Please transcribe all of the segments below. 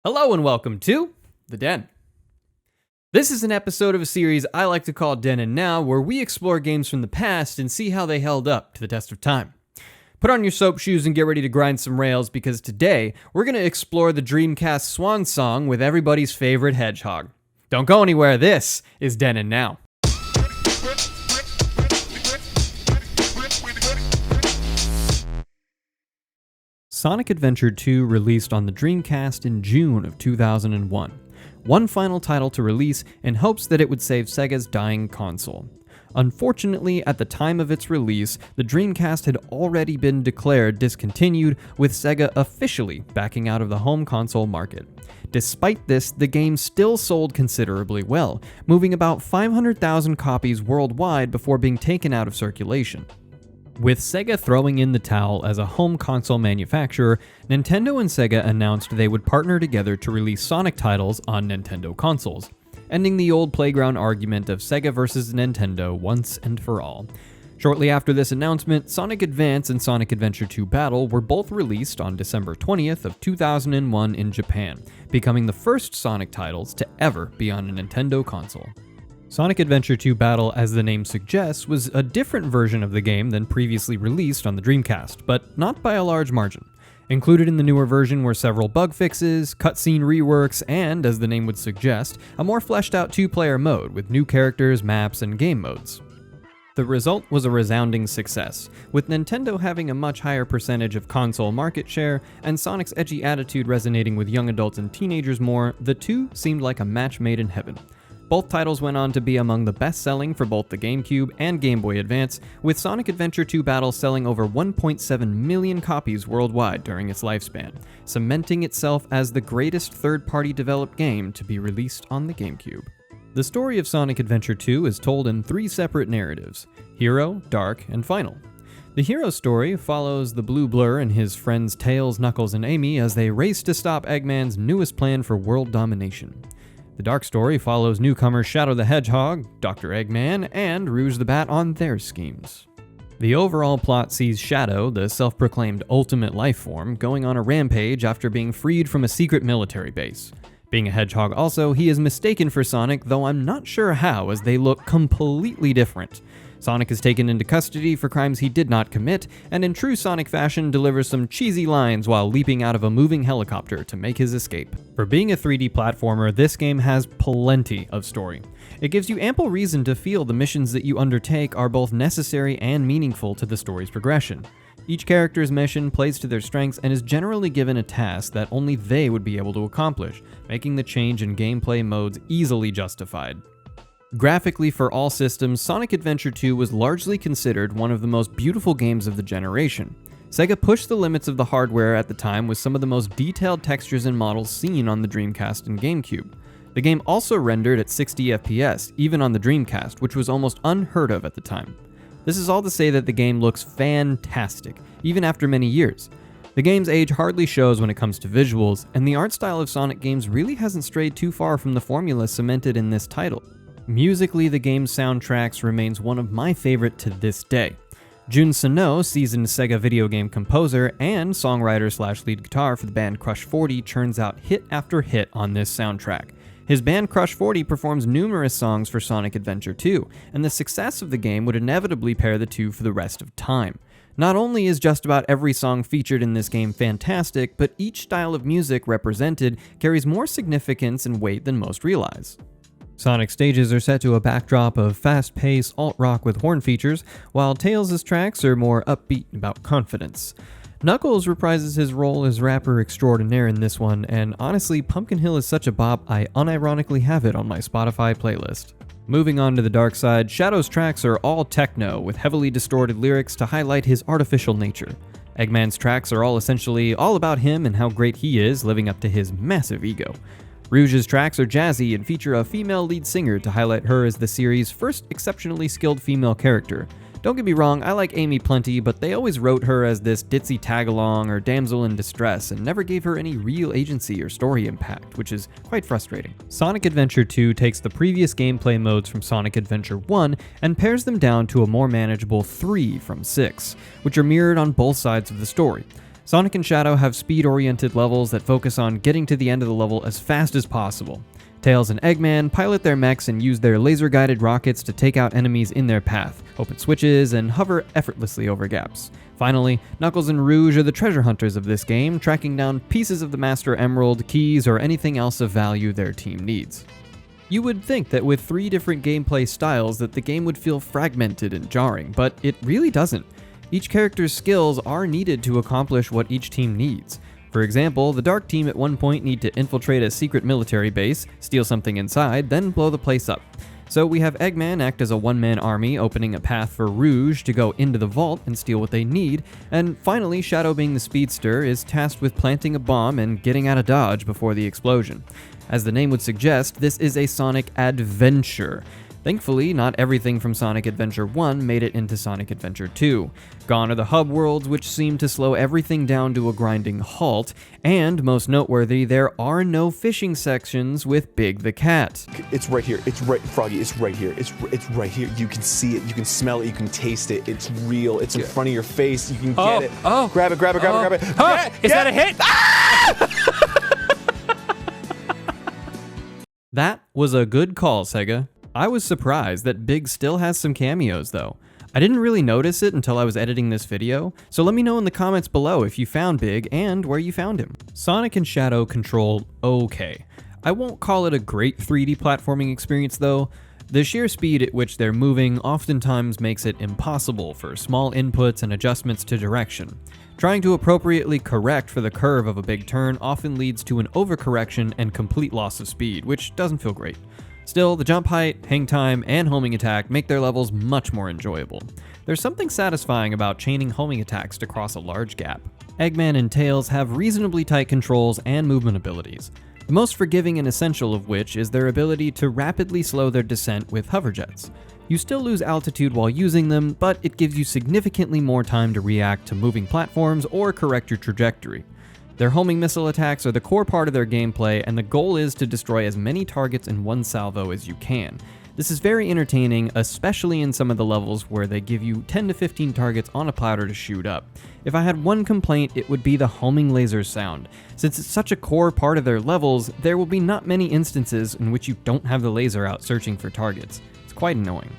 Hello and welcome to The Den. This is an episode of a series I like to call Den and Now, where we explore games from the past and see how they held up to the test of time. Put on your soap shoes and get ready to grind some rails, because today we're going to explore the Dreamcast swan song with everybody's favorite hedgehog. Don't go anywhere, this is Den and Now. Sonic Adventure 2 released on the Dreamcast in June of 2001. One final title to release in hopes that it would save Sega's dying console. Unfortunately, at the time of its release, the Dreamcast had already been declared discontinued, with Sega officially backing out of the home console market. Despite this, the game still sold considerably well, moving about 500,000 copies worldwide before being taken out of circulation. With Sega throwing in the towel as a home console manufacturer, Nintendo and Sega announced they would partner together to release Sonic titles on Nintendo consoles, ending the old playground argument of Sega versus Nintendo once and for all. Shortly after this announcement, Sonic Advance and Sonic Adventure 2 Battle were both released on December 20th of 2001 in Japan, becoming the first Sonic titles to ever be on a Nintendo console. Sonic Adventure 2 Battle, as the name suggests, was a different version of the game than previously released on the Dreamcast, but not by a large margin. Included in the newer version were several bug fixes, cutscene reworks, and, as the name would suggest, a more fleshed out two-player mode with new characters, maps, and game modes. The result was a resounding success, with Nintendo having a much higher percentage of console market share, and Sonic's edgy attitude resonating with young adults and teenagers more. The two seemed like a match made in heaven. Both titles went on to be among the best-selling for both the GameCube and Game Boy Advance, with Sonic Adventure 2 Battle selling over 1.7 million copies worldwide during its lifespan, cementing itself as the greatest third-party developed game to be released on the GameCube. The story of Sonic Adventure 2 is told in three separate narratives: Hero, Dark, and Final. The hero story follows the Blue Blur and his friends Tails, Knuckles, and Amy as they race to stop Eggman's newest plan for world domination. The Dark story follows newcomers Shadow the Hedgehog, Dr. Eggman, and Rouge the Bat on their schemes. The overall plot sees Shadow, the self-proclaimed ultimate life form, going on a rampage after being freed from a secret military base. Being a hedgehog also, he is mistaken for Sonic, though I'm not sure how, as they look completely different. Sonic is taken into custody for crimes he did not commit, and in true Sonic fashion delivers some cheesy lines while leaping out of a moving helicopter to make his escape. For being a 3D platformer, this game has plenty of story. It gives you ample reason to feel the missions that you undertake are both necessary and meaningful to the story's progression. Each character's mission plays to their strengths and is generally given a task that only they would be able to accomplish, making the change in gameplay modes easily justified. Graphically, for all systems, Sonic Adventure 2 was largely considered one of the most beautiful games of the generation. Sega pushed the limits of the hardware at the time with some of the most detailed textures and models seen on the Dreamcast and GameCube. The game also rendered at 60 FPS, even on the Dreamcast, which was almost unheard of at the time. This is all to say that the game looks fantastic, even after many years. The game's age hardly shows when it comes to visuals, and the art style of Sonic games really hasn't strayed too far from the formula cemented in this title. Musically, the game's soundtracks remains one of my favorite to this day. Jun Sano, seasoned Sega video game composer and songwriter/lead guitar for the band Crush 40, churns out hit after hit on this soundtrack. His band Crush 40 performs numerous songs for Sonic Adventure 2, and the success of the game would inevitably pair the two for the rest of time. Not only is just about every song featured in this game fantastic, but each style of music represented carries more significance and weight than most realize. Sonic stages are set to a backdrop of fast-paced alt-rock with horn features, while Tails' tracks are more upbeat and about confidence. Knuckles reprises his role as rapper extraordinaire in this one, and honestly, Pumpkin Hill is such a bop, I unironically have it on my Spotify playlist. Moving on to the dark side, Shadow's tracks are all techno, with heavily distorted lyrics to highlight his artificial nature. Eggman's tracks are all essentially all about him and how great he is, living up to his massive ego. Rouge's tracks are jazzy and feature a female lead singer to highlight her as the series' first exceptionally skilled female character. Don't get me wrong, I like Amy plenty, but they always wrote her as this ditzy tag-along or damsel in distress and never gave her any real agency or story impact, which is quite frustrating. Sonic Adventure 2 takes the previous gameplay modes from Sonic Adventure 1 and pares them down to a more manageable 3 from 6, which are mirrored on both sides of the story. Sonic and Shadow have speed-oriented levels that focus on getting to the end of the level as fast as possible. Tails and Eggman pilot their mechs and use their laser-guided rockets to take out enemies in their path, open switches, and hover effortlessly over gaps. Finally, Knuckles and Rouge are the treasure hunters of this game, tracking down pieces of the Master Emerald, keys, or anything else of value their team needs. You would think that with 3 different gameplay styles that the game would feel fragmented and jarring, but it really doesn't. Each character's skills are needed to accomplish what each team needs. For example, the Dark Team at one point need to infiltrate a secret military base, steal something inside, then blow the place up. So we have Eggman act as a one-man army, opening a path for Rouge to go into the vault and steal what they need, and finally Shadow, being the speedster, is tasked with planting a bomb and getting out of dodge before the explosion. As the name would suggest, this is a Sonic adventure. Thankfully, not everything from Sonic Adventure 1 made it into Sonic Adventure 2. Gone are the hub worlds, which seem to slow everything down to a grinding halt, and most noteworthy, there are no fishing sections with Big the Cat. It's right here. It's right, Froggy. It's right here. It's right here. You can see it. You can smell it. You can taste it. It's real. It's in front of your face. You can get it. Oh! Grab it! Grab it! Grab it! Grab it! Oh! Is that a hit? That was a good call, Sega. I was surprised that Big still has some cameos though. I didn't really notice it until I was editing this video, so let me know in the comments below if you found Big and where you found him. Sonic and Shadow control okay. I won't call it a great 3D platforming experience though. The sheer speed at which they're moving oftentimes makes it impossible for small inputs and adjustments to direction. Trying to appropriately correct for the curve of a big turn often leads to an overcorrection and complete loss of speed, which doesn't feel great. Still, the jump height, hang time, and homing attack make their levels much more enjoyable. There's something satisfying about chaining homing attacks to cross a large gap. Eggman and Tails have reasonably tight controls and movement abilities, the most forgiving and essential of which is their ability to rapidly slow their descent with hover jets. You still lose altitude while using them, but it gives you significantly more time to react to moving platforms or correct your trajectory. Their homing missile attacks are the core part of their gameplay, and the goal is to destroy as many targets in one salvo as you can. This is very entertaining, especially in some of the levels where they give you 10 to 15 targets on a platter to shoot up. If I had one complaint, it would be the homing laser sound. Since it's such a core part of their levels, there will be not many instances in which you don't have the laser out searching for targets. It's quite annoying.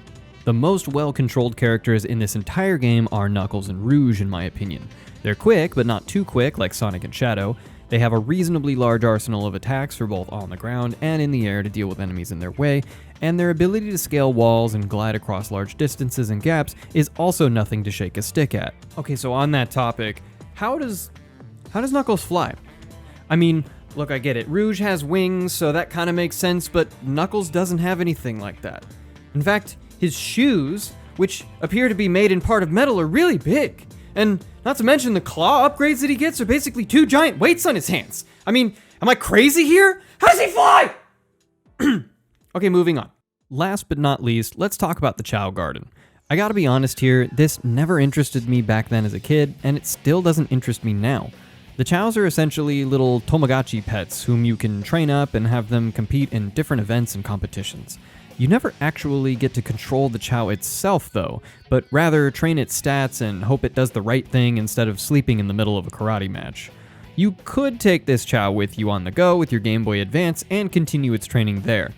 The most well-controlled characters in this entire game are Knuckles and Rouge, in my opinion. They're quick, but not too quick like Sonic and Shadow. They have a reasonably large arsenal of attacks for both on the ground and in the air to deal with enemies in their way, and their ability to scale walls and glide across large distances and gaps is also nothing to shake a stick at. Okay, so on that topic, how does Knuckles fly? I mean, look, I get it. Rouge has wings, so that kind of makes sense, but Knuckles doesn't have anything like that. In fact, his shoes, which appear to be made in part of metal, are really big. And not to mention the claw upgrades that he gets are basically 2 giant weights on his hands. I mean, am I crazy here? How does he fly? Okay, moving on. Last but not least, let's talk about the Chao Garden. I gotta be honest here, this never interested me back then as a kid, and it still doesn't interest me now. The Chows are essentially little Tamagotchi pets whom you can train up and have them compete in different events and competitions. You never actually get to control the Chao itself though, but rather train its stats and hope it does the right thing instead of sleeping in the middle of a karate match. You could take this Chao with you on the go with your Game Boy Advance and continue its training there.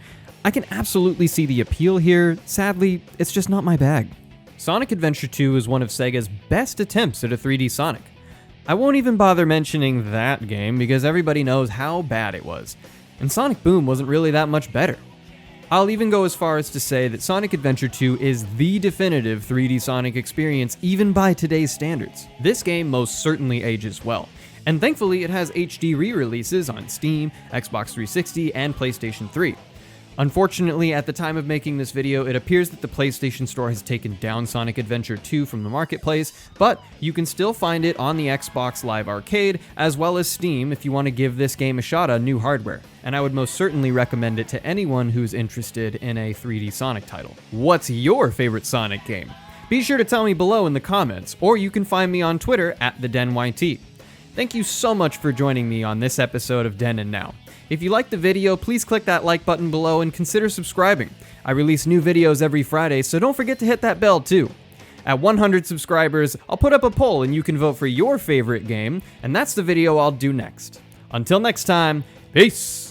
I can absolutely see the appeal here, sadly, it's just not my bag. Sonic Adventure 2 is one of Sega's best attempts at a 3D Sonic. I won't even bother mentioning that game because everybody knows how bad it was, and Sonic Boom wasn't really that much better. I'll even go as far as to say that Sonic Adventure 2 is the definitive 3D Sonic experience even by today's standards. This game most certainly ages well, and thankfully it has HD re-releases on Steam, Xbox 360, and PlayStation 3. Unfortunately, at the time of making this video, it appears that the PlayStation Store has taken down Sonic Adventure 2 from the marketplace, but you can still find it on the Xbox Live Arcade, as well as Steam if you want to give this game a shot on new hardware, and I would most certainly recommend it to anyone who's interested in a 3D Sonic title. What's your favorite Sonic game? Be sure to tell me below in the comments, or you can find me on Twitter @TheDenYT. Thank you so much for joining me on this episode of Den and Now. If you liked the video, please click that like button below and consider subscribing. I release new videos every Friday, so don't forget to hit that bell too. At 100 subscribers, I'll put up a poll and you can vote for your favorite game, and that's the video I'll do next. Until next time, peace!